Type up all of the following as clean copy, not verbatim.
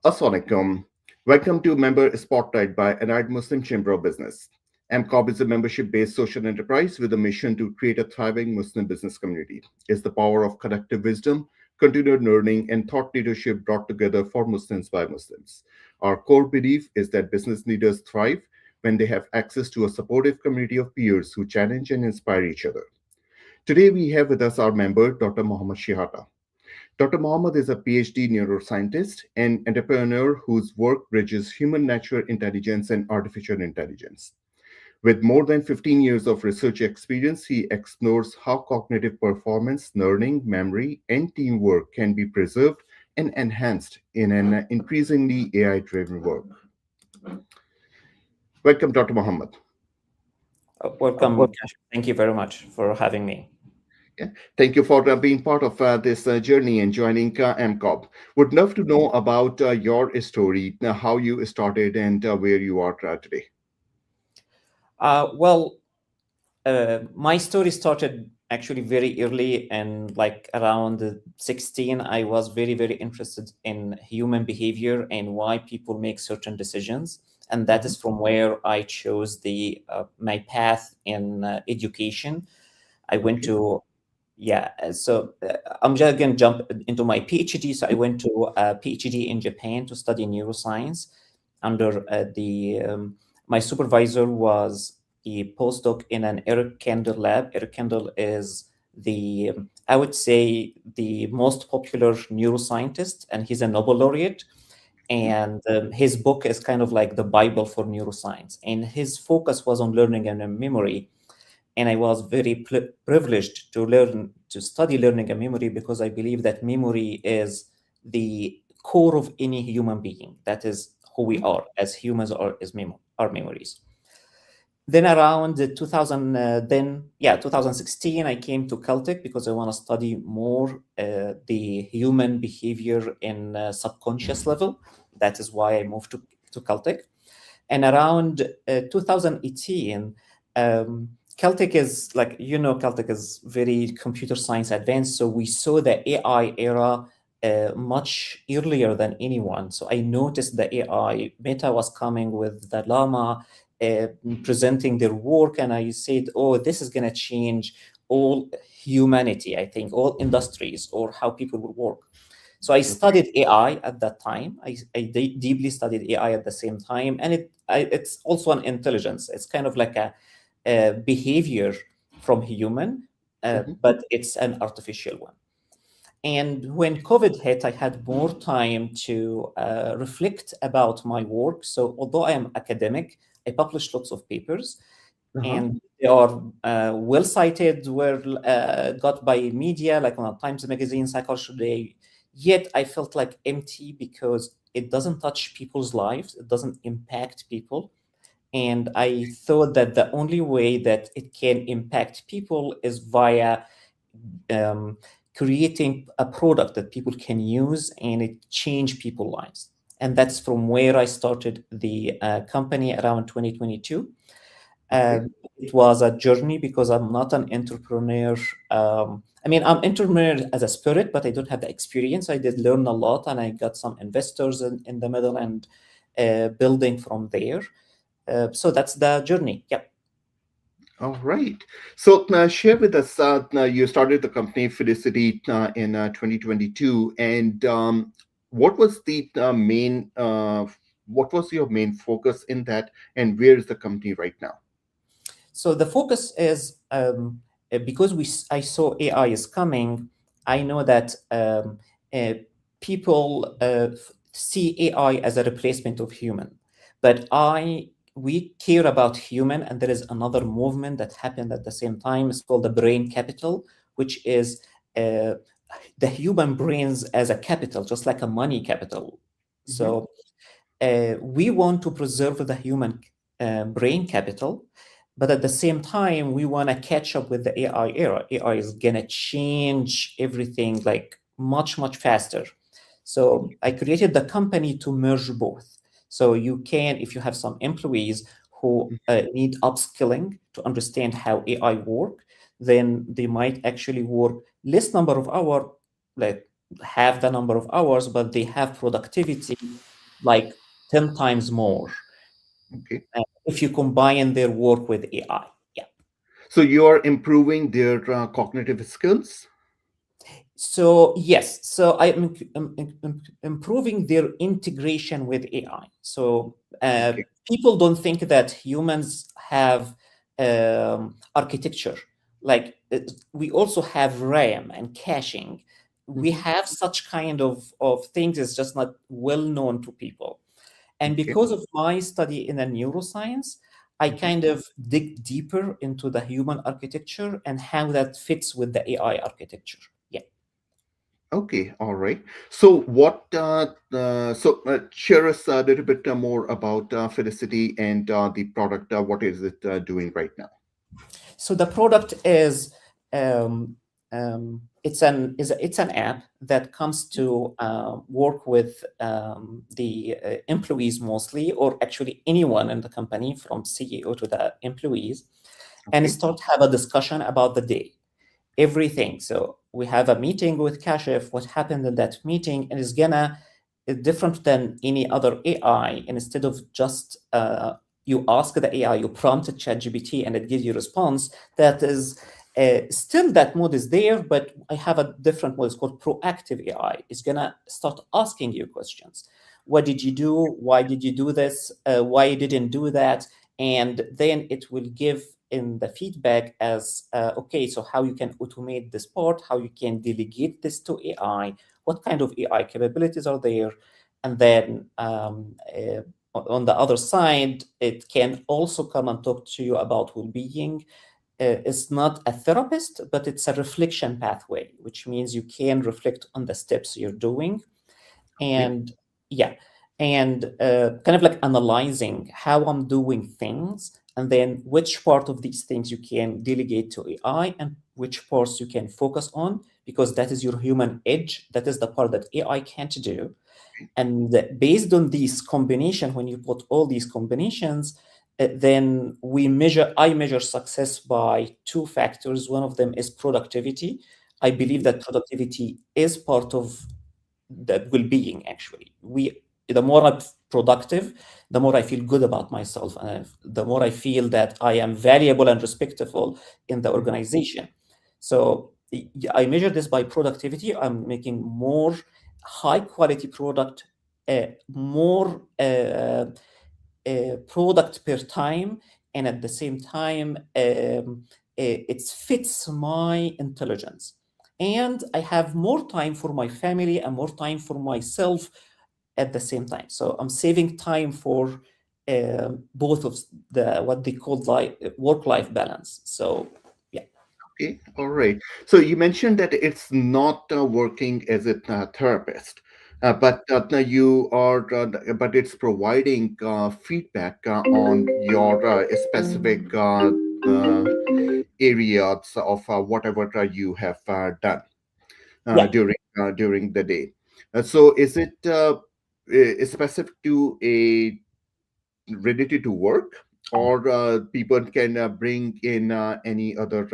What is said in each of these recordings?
Assalamualaikum. Welcome to Member Spotlight by Allied Muslim Chamber of Business. MCOB is a membership-based social enterprise with a mission to create a thriving Muslim business community. It's the power of collective wisdom, continued learning, and thought leadership brought together for Muslims by Muslims. Our core belief is that business leaders thrive when they have access to a supportive community of peers who challenge and inspire each other. Today, we have with us our member, Dr. Mohammad Shehata. Dr. Mohammed is a PhD neuroscientist and entrepreneur whose work bridges human natural intelligence and artificial intelligence. With more than 15 years of research experience, he explores how cognitive performance, learning, memory, and teamwork can be preserved and enhanced in an increasingly AI driven world. Welcome, Dr. Mohammed. Welcome. Thank you very much for having me. Yeah. Thank you for being part of this journey and joining MCOB. Would love to know about your story, how you started, and where you are today. Well, my story started actually very early, and like around 16, I was very, very interested in human behavior and why people make certain decisions. And that is from where I chose my path in education. I went to I'm just going to jump into my PhD. So I went to a PhD in Japan to study neuroscience. Under my supervisor was a postdoc in an Eric Kandel lab. Eric Kandel is I would say, the most popular neuroscientist, and he's a Nobel laureate. And his book is kind of like the Bible for neuroscience. And his focus was on learning and memory. And I was very privileged to study learning and memory, because I believe that memory is the core of any human being. That is who we are as humans, or as our memories. Then around 2016, I came to Caltech because I want to study more the human behavior in subconscious level. That is why I moved to Caltech. And around 2018, Caltech is Caltech is very computer science advanced. So we saw the AI era much earlier than anyone. So I noticed the AI Meta was coming with the Llama, presenting their work, and I said, oh, this is going to change all humanity, I think, all industries, or how people will work. So I studied AI at that time. I deeply studied AI at the same time, and it's also an intelligence. It's kind of like a behavior from human, but it's an artificial one. And when COVID hit, I had more time to reflect about my work. So although I am academic, I published lots of papers, and they are well cited, were got by media, like on Times Magazine, Psychology Today. Yet I felt like empty, because it doesn't touch people's lives. It doesn't impact people. And I thought that the only way that it can impact people is via creating a product that people can use, and it change people's lives. And that's from where I started the company around 2022. It was a journey, because I'm not an entrepreneur. I'm entrepreneur as a spirit, but I don't have the experience. I did learn a lot, and I got some investors in the middle, and building from there. So that's the journey. Yeah. All right. So share with us, you started the company FiLiCiTi in 2022, and what was what was your main focus in that, and where is the company right now? So the focus is, because I saw AI is coming. I know that people see AI as a replacement of human, but we care about human, and there is another movement that happened at the same time. It's called the brain capital, which is the human brains as a capital, just like a money capital. So we want to preserve the human brain capital, but at the same time, we want to catch up with the AI era. AI is going to change everything like much, much faster. So I created the company to merge both. So you can, if you have some employees who need upskilling to understand how AI work, then they might actually work less number of hours, like half the number of hours, but they have productivity like 10 times more Okay. if you combine their work with AI. Yeah. So you are improving their cognitive skills? So yes, so I'm improving their integration with AI. So Okay. people don't think that humans have architecture. Like we also have RAM and caching. We Hmm. have such kind of things. It's just not well known to people. And Okay. because of my study in a neuroscience, I Hmm. kind of dig deeper into the human architecture and how that fits with the AI architecture. Yeah. Okay. All right. So what? Share us a little bit more about FiLiCiTi and the product. What is it doing right now? So the product is um, it's an app that comes to work with the employees mostly, or actually anyone in the company from CEO to the employees, and Okay. start have a discussion about the day, everything. So we have a meeting with Kashif, what happened in that meeting, and it's gonna different than any other AI. And instead of just you ask the AI, you prompt ChatGPT, and it gives you response. That is still that mode is there, but I have a different mode. It's called proactive AI. It's gonna start asking you questions. What did you do? Why did you do this? Why you didn't do that? And then it will give in the feedback as okay, so how you can automate this part, how you can delegate this to AI, what kind of AI capabilities are there, and then on the other side, it can also come and talk to you about well-being. It's not a therapist, but it's a reflection pathway, which means you can reflect on the steps you're doing. Okay. And yeah, and kind of like analyzing how I'm doing things, and then which part of these things you can delegate to AI and which parts you can focus on, because that is your human edge. That is the part that AI can't do. And based on these combination, when you put all these combinations, then I measure success by two factors. One of them is productivity. I believe that productivity is part of the well-being. Actually, the more I'm productive, the more I feel good about myself, and the more I feel that I am valuable and respectful in the Mhm. organization. So I measure this by productivity. I'm making more high quality product, more product per time, and at the same time it fits my intelligence, and I have more time for my family and more time for myself at the same time. So I'm saving time for both of the what they call work-life balance. So yeah. Okay. All right. So you mentioned that it's not working as a therapist, but it's providing feedback on your specific uh, areas of whatever you have done Yeah. during the day. So is it specific to a related to work, or people can bring in any other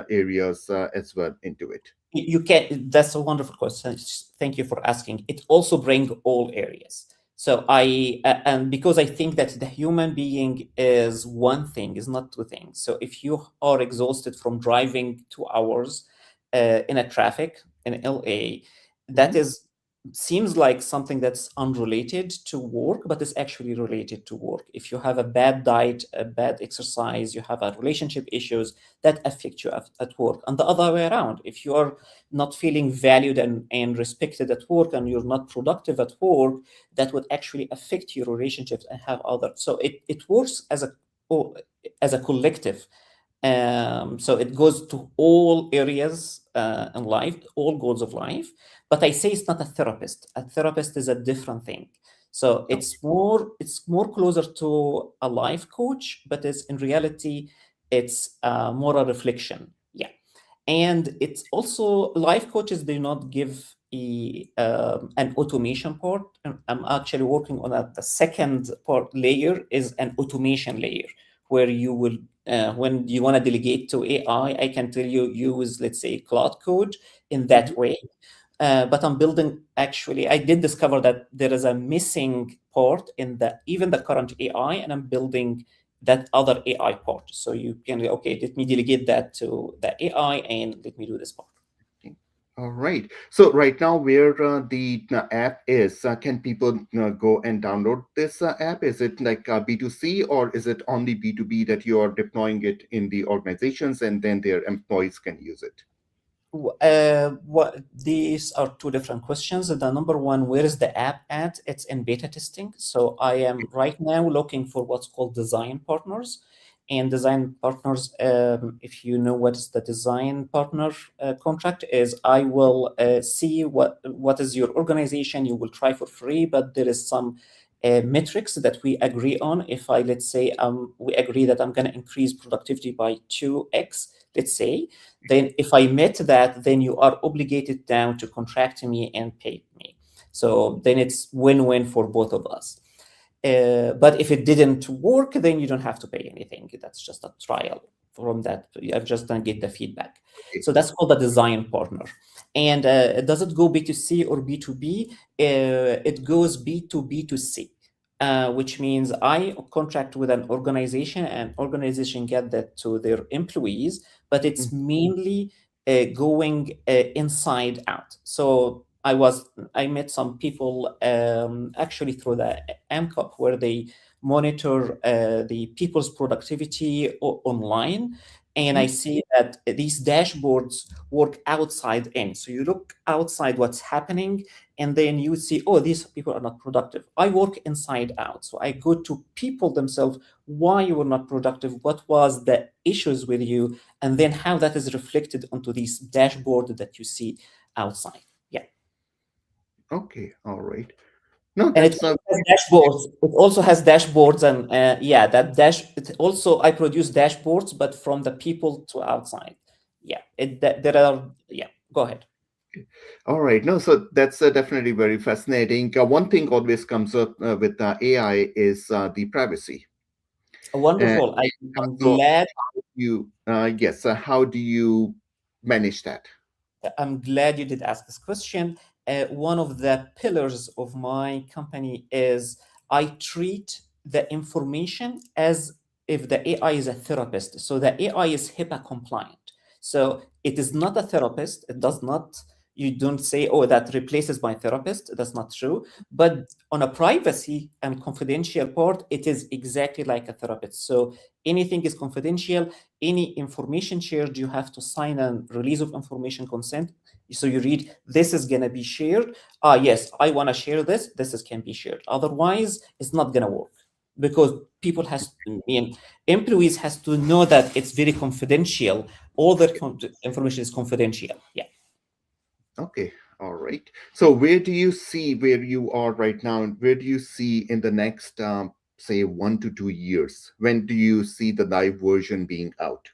areas as well into it? You can, that's a wonderful question. Thank you for asking. It also bring all areas. So and because I think that the human being is one thing, is not two things. So if you are exhausted from driving 2 hours in a traffic in LA, that Mhm. is seems like something that's unrelated to work, but it's actually related to work. If you have a bad diet, a bad exercise, you have a relationship issues, that affect you at work. And the other way around, if you are not feeling valued and respected at work, and you're not productive at work, that would actually affect your relationships and have other. So it works oh, as a collective. So it goes to all areas in life, all goals of life. But I say it's not a therapist. A therapist is a different thing. So it's more closer to a life coach, but it's in reality it's more a reflection. Yeah. And it's also life coaches do not give an automation part. I'm actually working on the second part layer is an automation layer, where you will when you want to delegate to AI, I can tell you use, let's say, Cloud Code in Mhm. that way. But I'm building, actually, I did discover that there is a missing part in even the current AI, and I'm building that other AI part. So you can, okay, let me delegate that to the AI and let me do this part. Okay. All right. So right now, where the app is, can people go and download this app? Is it like B2C, or is it only B2B that you are deploying it in the organizations and then their employees can use it? What these are two different questions. The number one, where is the app at? It's in beta testing. So I am right now looking for what's called design partners. And design partners, if you know what is the design partner contract is, I will see what is your organization. You will try for free, but there is some metrics that we agree on. If I, let's say, we agree that I'm going to increase productivity by 2x, let's say, then if I met that, then you are obligated now to contract me and pay me. So then it's win-win for both of us. But if it didn't work, then you don't have to pay anything. That's just a trial from that. I've just done get the feedback. Okay. So that's called a design partner. And does it go B2C or B2B? It goes B2B2C. Which means I contract with an organization and organization get that to their employees, but it's Mhm. mainly going inside out. So I met some people actually through the MCOP where they monitor the people's productivity online. And I Mhm. see that these dashboards work outside in. So you look outside what's happening, and then you see, oh, these people are not productive. I work inside out. So I go to people themselves, why you were not productive, what was the issues with you, and then how that is reflected onto this dashboard that you see outside. Yeah. Okay. All right. No, And it that's also has dashboards. It also has dashboards, and yeah, that dash. It also I produce dashboards, but from the people to outside. Yeah, there are. Yeah, go ahead. all right. No, so that's definitely very fascinating. One thing always comes up with AI is the privacy. And Wonderful. I'm so glad. you, yes, how do you manage that? I'm glad you did ask this question. One of the pillars of my company is I treat the information as if the AI is a therapist. So the AI is HIPAA compliant. So it is not a therapist. It does not, you don't say, oh, that replaces my therapist. That's not true. But on a privacy and confidential part, it is exactly like a therapist. So anything is confidential. Any information shared, you have to sign a release of information consent. So you read, this is going to be shared. Yes, I want to share this. This is can be shared. Otherwise, it's not going to work because people has, I mean, employees has to know that it's very confidential. All their information is confidential. Yeah. Okay, all right. So where do you see where you are right now, and where do you see in the next, say, 1 to 2 years? When do you see the live version being out?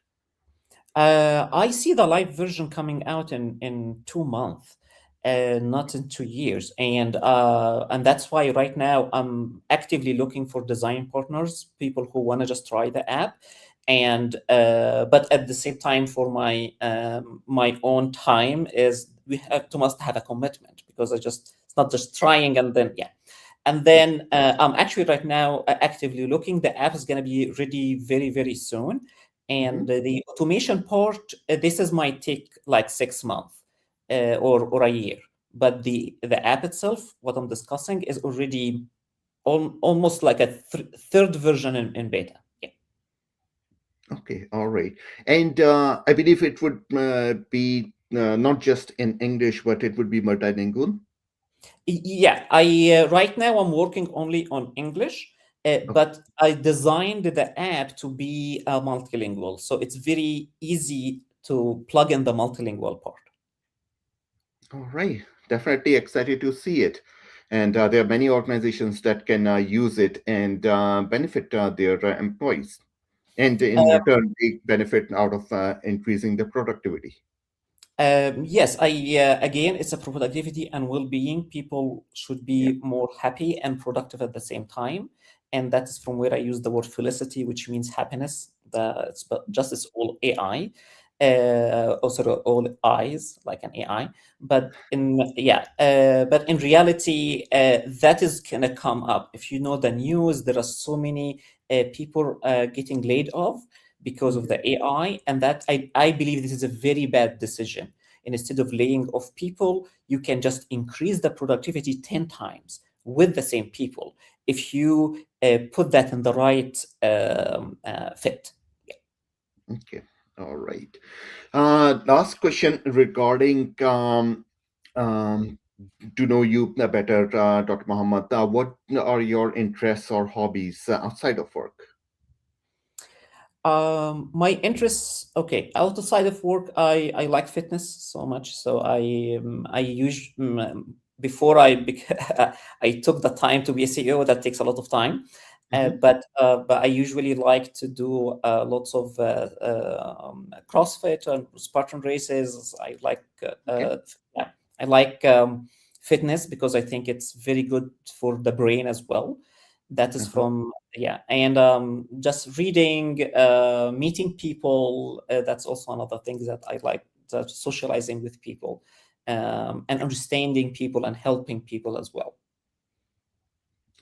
I see the live version coming out in 2 months, not in 2 years, and that's why right now I'm actively looking for design partners, people who want to just try the app, and but at the same time, for my own time, is we have to must have a commitment because I just it's not just trying and then yeah. And Yeah. then I'm actually right now actively looking. The app is going to be ready very, very soon. Mhm. And the automation part, this is might take like 6 months or a year. But the app itself, what I'm discussing, is already almost like a third version in beta. Yeah. Okay, all right. And I believe it would be not just in English, but it would be multilingual. Yeah, I right now I'm working only on English, Okay, but I designed the app to be multilingual, so it's very easy to plug in the multilingual part. all right. Definitely excited to see it. And there are many organizations that can use it and benefit their employees. And in return, they benefit out of increasing the productivity. Yes, I again, it's a productivity and well-being. People should Yeah. be more happy and productive at the same time, and that is from where I use the word felicity, which means happiness. It's but just it's all AI. also all eyes like an AI. But in reality, that is gonna come up. If you know the news, there are so many people getting laid off because of Mhm. the AI, and that I believe this is a very bad decision. And instead of laying off people, you can just increase the productivity 10 times with the same people if you put that in the right fit. Okay. All right. Last question regarding um, to know you better, Dr. Muhammad. What are your interests or hobbies outside of work? My interests, okay, outside of work, I like fitness so much. So I use before I took the time to be a CEO. That takes a lot of time, Hmm. but I usually like to do lots of CrossFit and Spartan races. I like Okay. yeah, I like fitness because I think it's very good for the brain as well. That is Uh-huh. from yeah, and just reading, meeting people. That's also another thing that I like. That socializing with people, and understanding people and helping people as well.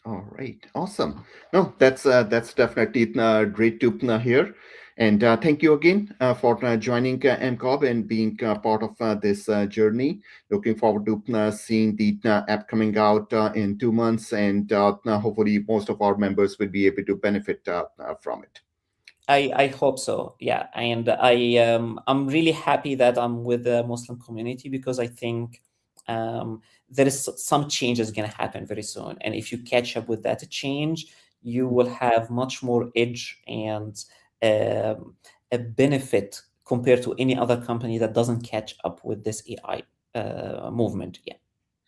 All right, awesome. No, that's definitely great to hear, and thank you again for joining MCOB and being part of this journey. Looking forward to seeing the app coming out in 2 months, and hopefully most of our members will be able to benefit from it. I hope so. Yeah, and I'm really happy that I'm with the Muslim community because I think there is some changes going to happen very soon, and if you catch up with that change, you will have much more edge and um, a benefit compared to any other company that doesn't catch up with this AI movement. Yeah.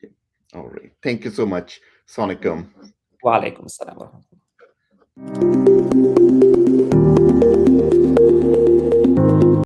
Yeah. All right, thank you so much, Sonicum. Wa alaikum assalam wa rahmatullah.